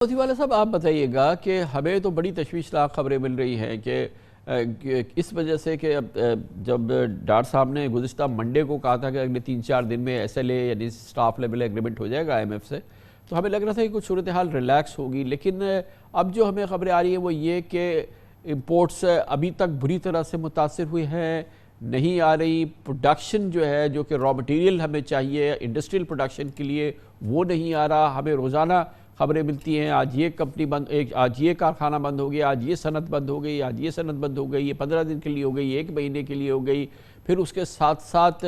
वाला साहब, आप बताइएगा कि हमें तो बड़ी तशवीशनाक खबरें मिल रही हैं कि इस वजह से कि जब डार साहब ने गुज़िश्ता मंडे को कहा था कि अगले 3-4 दिन में SLA यानी स्टाफ लेवल एग्रीमेंट हो जाएगा IMF से, तो हमें लग रहा था कि कुछ सूरत हाल रिलैक्स होगी। लेकिन अब जो हमें खबरें आ रही हैं वो ये कि इम्पोर्ट्स अभी तक बुरी तरह से मुतासर हुए हैं, नहीं आ रही। प्रोडक्शन जो है, जो कि रॉ मटेरियल हमें चाहिए इंडस्ट्रियल प्रोडक्शन के लिए, वो नहीं आ रहा। हमें रोज़ाना खबरें मिलती हैं, आज ये कंपनी बंद, आज ये कारखाना बंद हो गया, आज ये सनत बंद हो गई, आज ये सनत बंद हो गई, ये 15 दिन के लिए हो गई, 1 महीने के लिए हो गई। फिर उसके साथ साथ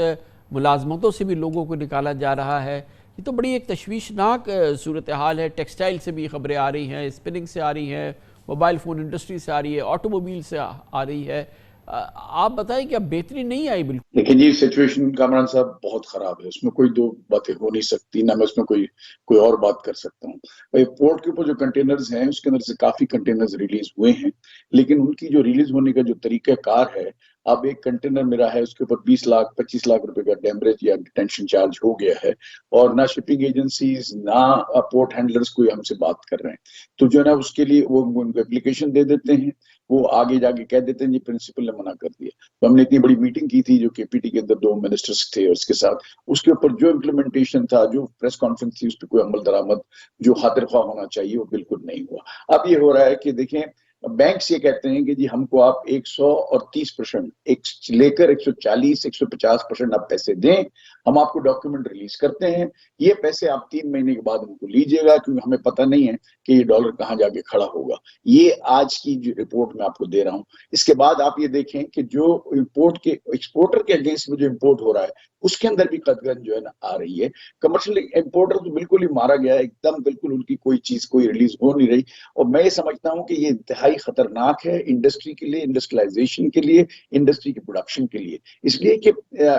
मुलाजमतों से भी लोगों को निकाला जा रहा है। ये तो बड़ी एक तशवीशनाक सूरत हाल है। टेक्सटाइल से भी खबरें आ रही हैं, स्पिनिंग से आ रही हैं, मोबाइल फ़ोन इंडस्ट्री से आ रही है, ऑटोमोबाइल से आ रही है। आप बताएं कि अब बेहतरी नहीं आई बिल्कुल? देखिए जी, सिचुएशन कामरान साहब बहुत खराब है। उसमें कोई दो बातें हो नहीं सकती, ना मैं उसमें कोई कोई और बात कर सकता हूँ। भाई, पोर्ट के ऊपर जो कंटेनर्स हैं उसके अंदर से काफी कंटेनर्स रिलीज हुए हैं, लेकिन उनकी जो रिलीज होने का जो तरीका कार है, अब एक कंटेनर मेरा है उसके ऊपर 20 लाख 25 लाख रुपए का डेमरेज या डिटेंशन चार्ज हो गया है, और ना शिपिंग एजेंसीज ना पोर्ट हैंडलर्स कोई हमसे बात कर रहे हैं। तो जो है ना, उसके लिए वो उनको एप्लीकेशन दे देते हैं, वो आगे जाके कह देते हैं जी प्रिंसिपल ने मना कर दिया। तो हमने इतनी बड़ी मीटिंग की थी जो KPT के अंदर 2 मिनिस्टर्स थे और उसके साथ, उसके ऊपर जो इम्प्लीमेंटेशन था, जो प्रेस कॉन्फ्रेंस थी, उस पर कोई अमल दरामद जो खातिर ख्वाह होना चाहिए वो बिल्कुल नहीं हुआ। अब ये हो रहा है कि देखें, बैंक ये कहते हैं कि जी हमको आप 130% एक लेकर 140 150% आप पैसे दें, हम आपको डॉक्यूमेंट रिलीज करते हैं। ये पैसे आप 3 महीने के बाद हमको लीजिएगा, क्योंकि हमें पता नहीं है कि ये डॉलर कहाँ जाके खड़ा होगा। ये आज की जो रिपोर्ट मैं आपको दे रहा हूँ। इसके बाद आप ये देखें कि जो इम्पोर्ट के एक्सपोर्टर के अगेंस्ट में जो इम्पोर्ट हो रहा है, उसके अंदर भी कदगन जो है ना आ रही है। कमर्शियल इम्पोर्टर तो बिल्कुल ही मारा गया है, एकदम बिल्कुल उनकी कोई चीज कोई रिलीज हो नहीं रही। और मैं ये समझता हूँ कि ये इंतहाई खतरनाक है इंडस्ट्री के लिए, इंडस्ट्रियलाइजेशन के लिए, इंडस्ट्री के प्रोडक्शन के लिए। इसलिए कि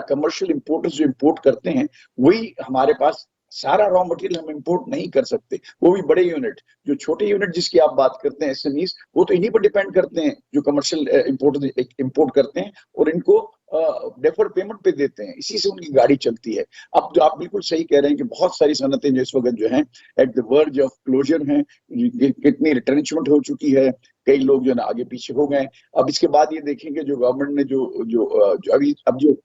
कमर्शियल इम्पोर्टर्स जो इम्पोर्ट करते हैं, वही हमारे पास सारा रॉ मटेरियल हम इंपोर्ट नहीं कर सकते। वो भी बड़े यूनिट, जो छोटे यूनिट जिसकी आप बात करते हैं SMEs, वो तो इन्हीं पर डिपेंड करते हैं जो कमर्शियल इंपोर्ट करते हैं, और इनको डेफर्ड पेमेंट पे देते हैं, इसी से उनकी गाड़ी चलती है। अब जो आप बिल्कुल सही कह रहे हैं कि बहुत सारी सनतें जो इस वक्त जो हैं at the verge of closure हैं, कितनी रिट्रेंचमेंट हो चुकी है, कई लोग जो है ना आगे पीछे हो गए। अब इसके बाद ये देखेंगे जो गवर्नमेंट ने जो अभी अब जो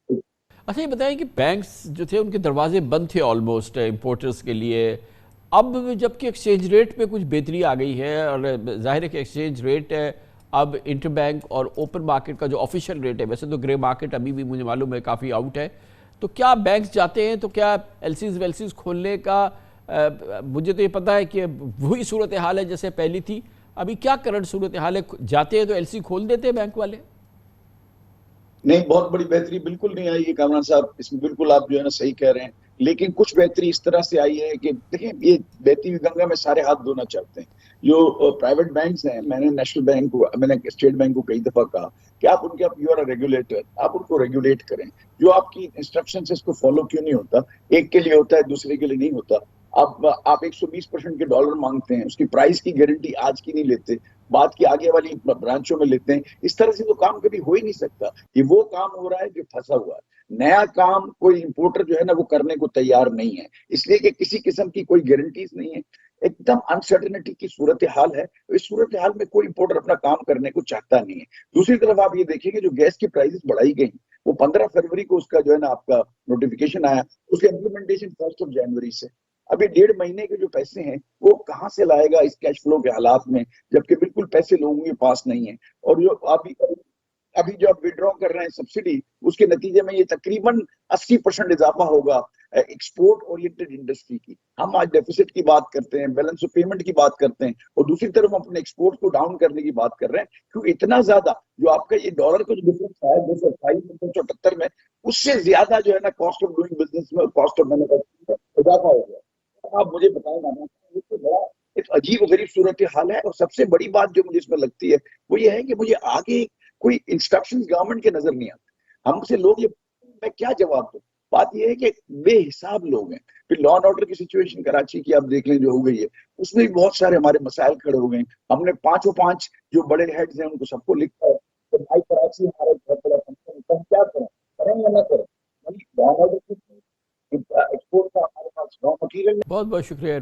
अच्छा, ये बताएं कि बैंक्स जो थे उनके दरवाजे बंद थे ऑलमोस्ट इंपोर्टर्स के लिए। अब जबकि एक्सचेंज रेट में कुछ बेहतरी आ गई है, और जाहिर है कि एक्सचेंज रेट अब इंटर बैंक और ओपन मार्केट का जो ऑफिशियल रेट है, वैसे तो ग्रे मार्केट अभी भी मुझे मालूम है काफ़ी आउट है। तो क्या बैंक्स जाते हैं, तो क्या LCs वेल्सीज खोलने का मुझे तो ये पता है कि वही सूरत हाल है जैसे पहली थी। अभी क्या करंट सूरत हाल है? जाते हैं तो LC खोल देते हैं बैंक वाले? नहीं, बहुत बड़ी बेहतरी बिल्कुल नहीं आई है कामरान साहब, इसमें बिल्कुल आप जो है ना सही कह रहे हैं। लेकिन कुछ बेहतरी इस तरह से आई है कि देखिए, ये बहती हुई गंगा में सारे हाथ धोना चाहते हैं। जो प्राइवेट बैंक्स हैं, मैंने नेशनल बैंक को, मैंने स्टेट बैंक को कई दफा कहा कि आप उनके, आप यू आर रेगुलेटर, आप उनको रेगुलेट करें। जो आपकी इंस्ट्रक्शन है उसको फॉलो क्यों नहीं होता? एक के लिए होता है, दूसरे के लिए नहीं होता। आप 120% के डॉलर मांगते हैं, उसकी प्राइस की गारंटी आज की नहीं लेते, बाद की आगे वाली ब्रांचों में लेते हैं। इस तरह से तो काम कभी हो ही नहीं सकता। ये वो काम हो रहा है जो फंसा हुआ है। नया काम कोई इंपोर्टर जो है ना वो करने को तैयार नहीं है, इसलिए कि किसी किस्म की कोई गारंटीज नहीं है। एकदम अनसर्टेनिटी की सूरत हाल है। इस सूरत हाल में कोई इंपोर्टर अपना काम करने को चाहता नहीं है। दूसरी तरफ आप ये देखिए जो गैस की प्राइसेस बढ़ाई गई, वो 15 फरवरी को उसका जो है ना आपका नोटिफिकेशन आया, उसका इम्प्लीमेंटेशन 1 जनवरी से। अभी 1.5 महीने के जो पैसे हैं वो कहाँ से लाएगा इस कैश फ्लो के हालात में, जबकि बिल्कुल पैसे लोगों के पास नहीं है। और जो अभी अभी जो आप विड्रॉ कर रहे हैं सब्सिडी, उसके नतीजे में ये तकरीबन 80% इजाफा होगा एक्सपोर्ट ओरिएंटेड इंडस्ट्री की। हम आज डेफिसिट की बात करते हैं, बैलेंस ऑफ पेमेंट की बात करते हैं, और दूसरी तरफ हम अपने एक्सपोर्ट को डाउन करने की बात कर रहे हैं, क्योंकि इतना ज्यादा जो आपका ये डॉलर का जो डिफरेंस है 228 278 में, उससे ज्यादा जो है ना कॉस्ट ऑफ डूइंग बिजनेस में, कॉस्ट ऑफ मैन्युफैक्चरिंग में इजाफा हो गया। आप मुझे बताएं ना, इससे बड़ा एक अजीब गरीब सूरत हाल है। और सबसे बड़ी बात जो मुझे इसमें लगती है वो ये है कि मुझे आगे कोई इंस्ट्रक्शंस गवर्नमेंट के नजर नहीं आते। हमसे लोग ये, मैं क्या जवाब दूं? बात ये है कि बेहिसाब लोग हैं। फिर लॉ एंड ऑर्डर की सिचुएशन कराची की आप देख लें जो हो गई है, उसमें भी बहुत सारे हमारे मसाइल खड़े हो गए। हमने पांचों पांच जो बड़े हेड्स हैं उनको सबको लिखा है कि भाई कराची हमारा बहुत बड़ा फंक्शन, हम क्या करें, करें या ना करें? लॉ एंड ऑर्डर की एक्सपोर्ट का हमारे पास रॉ मटीरियल बहुत बहुत शुक्रिया।